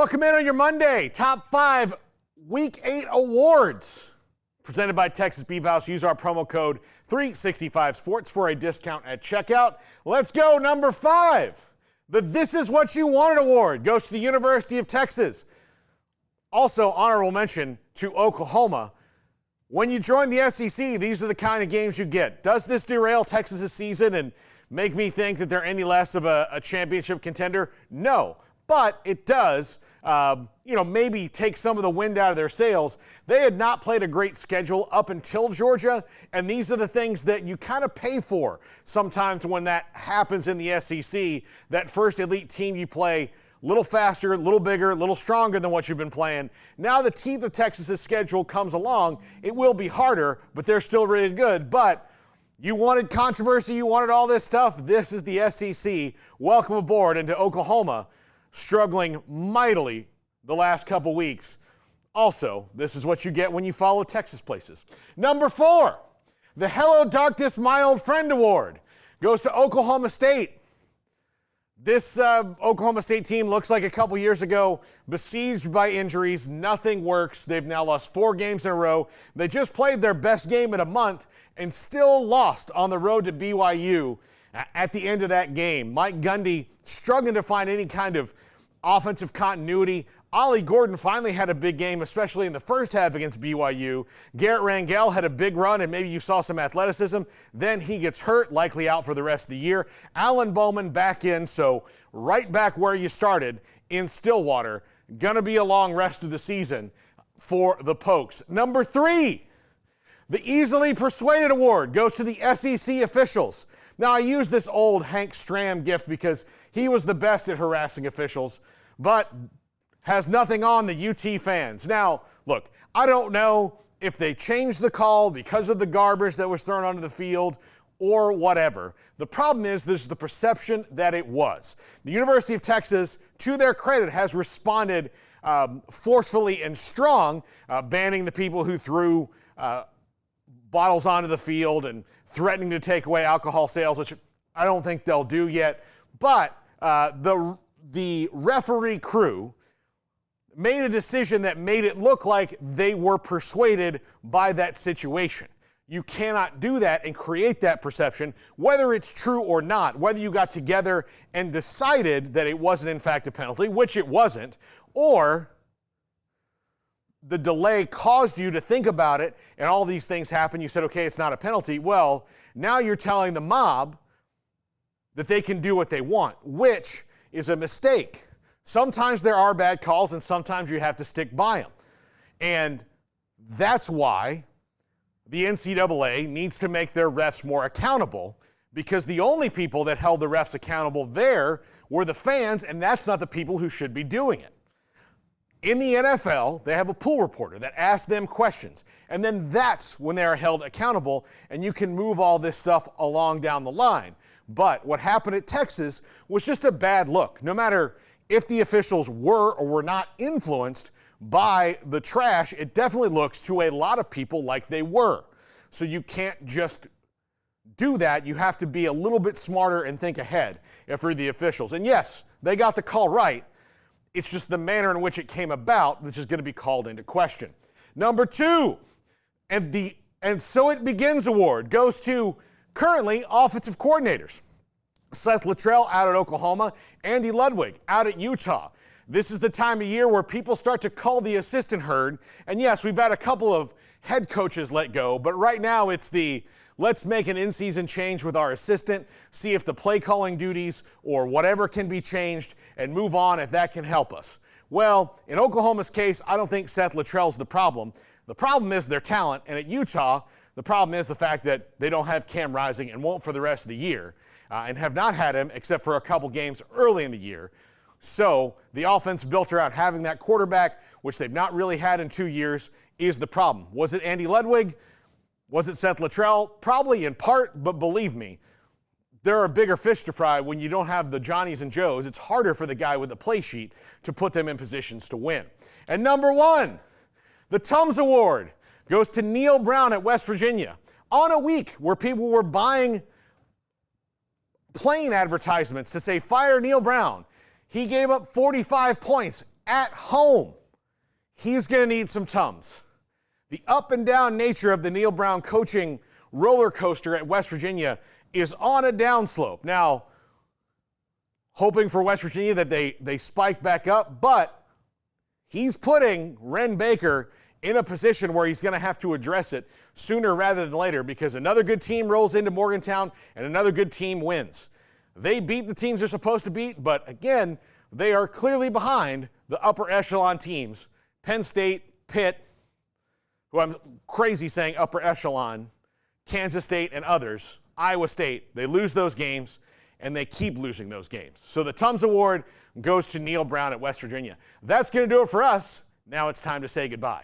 Welcome in on your Monday. Top 5 Week 8 awards presented by Texas Beef House. Use our promo code 365sports for a discount at checkout. Let's go. Number 5. The This Is What You Wanted award goes to the University of Texas. Also, honorable mention to Oklahoma. When you join the SEC, these are the kind of games you get. Does this derail Texas's season and make me think that they're any less of a championship contender? No. But it does, maybe take some of the wind out of their sails. They had not played a great schedule up until Georgia, and these are the things that you kind of pay for sometimes when that happens in the SEC. That first elite team you play a little faster, a little bigger, a little stronger than what you've been playing. Now the teeth of Texas's schedule comes along. It will be harder, but they're still really good. But you wanted controversy, you wanted all this stuff. This is the SEC. Welcome aboard into Oklahoma, struggling mightily the last couple weeks. Also, this is what you get when you follow Texas places. Number 4, the Hello Darkness My Old Friend Award goes to Oklahoma State. This Oklahoma State team looks like a couple years ago, besieged by injuries. Nothing works. They've now lost 4 games in a row. They just played their best game in a month and still lost on the road to BYU. At the end of that game, Mike Gundy struggling to find any kind of offensive continuity. Ollie Gordon finally had a big game, especially in the first half against BYU. Garrett Rangel had a big run, and maybe you saw some athleticism. Then he gets hurt, likely out for the rest of the year. Alan Bowman back in, so right back where you started in Stillwater. Going to be a long rest of the season for the Pokes. Number 3. The Easily Persuaded Award goes to the SEC officials. Now, I use this old Hank Stram gift because he was the best at harassing officials, but has nothing on the UT fans. Now, look, I don't know if they changed the call because of the garbage that was thrown onto the field or whatever. The problem is there's the perception that it was. The University of Texas, to their credit, has responded forcefully and strong, banning the people who threw bottles onto the field and threatening to take away alcohol sales, which I don't think they'll do yet. But the referee crew made a decision that made it look like they were persuaded by that situation. You cannot do that and create that perception, whether it's true or not, whether you got together and decided that it wasn't in fact a penalty, which it wasn't, or the delay caused you to think about it and all these things happen. You said, okay, it's not a penalty. Well, now you're telling the mob that they can do what they want, which is a mistake. Sometimes there are bad calls and sometimes you have to stick by them. And that's why the NCAA needs to make their refs more accountable, because the only people that held the refs accountable there were the fans, and that's not the people who should be doing it. In the NFL, they have a pool reporter that asks them questions, and then that's when they are held accountable, and you can move all this stuff along down the line. But what happened at Texas was just a bad look. No matter if the officials were or were not influenced by the trash, it definitely looks to a lot of people like they were. So you can't just do that. You have to be a little bit smarter and think ahead if you're the officials. And yes, they got the call right. It's just the manner in which it came about which is going to be called into question. Number 2, and So It Begins award goes to currently offensive coordinators. Seth Luttrell out at Oklahoma, Andy Ludwig out at Utah. This is the time of year where people start to call the assistant herd. And yes, we've had a couple of head coaches let go, but right now it's let's make an in-season change with our assistant, see if the play calling duties or whatever can be changed, and move on if that can help us. Well, in Oklahoma's case, I don't think Seth Luttrell's the problem. The problem is their talent, and at Utah, the problem is the fact that they don't have Cam Rising and won't for the rest of the year, and have not had him except for a couple games early in the year. So the offense built around having that quarterback, which they've not really had in 2 years, is the problem. Was it Andy Ludwig? Was it Seth Luttrell? Probably in part, but believe me, there are bigger fish to fry when you don't have the Johnnies and Joes. It's harder for the guy with the play sheet to put them in positions to win. And number 1, the Tums Award goes to Neil Brown at West Virginia. On a week where people were buying plane advertisements to say, fire Neil Brown, he gave up 45 points at home, he's going to need some Tums. The up and down nature of the Neal Brown coaching roller coaster at West Virginia is on a downslope. Now, hoping for West Virginia that they spike back up, but he's putting Wren Baker in a position where he's going to have to address it sooner rather than later, because another good team rolls into Morgantown and another good team wins. They beat the teams they're supposed to beat, but again, they are clearly behind the upper echelon teams. Penn State, Pitt, who I'm crazy saying upper echelon, Kansas State and others, Iowa State. They lose those games, and they keep losing those games. So the Tums Award goes to Neal Brown at West Virginia. That's going to do it for us. Now it's time to say goodbye.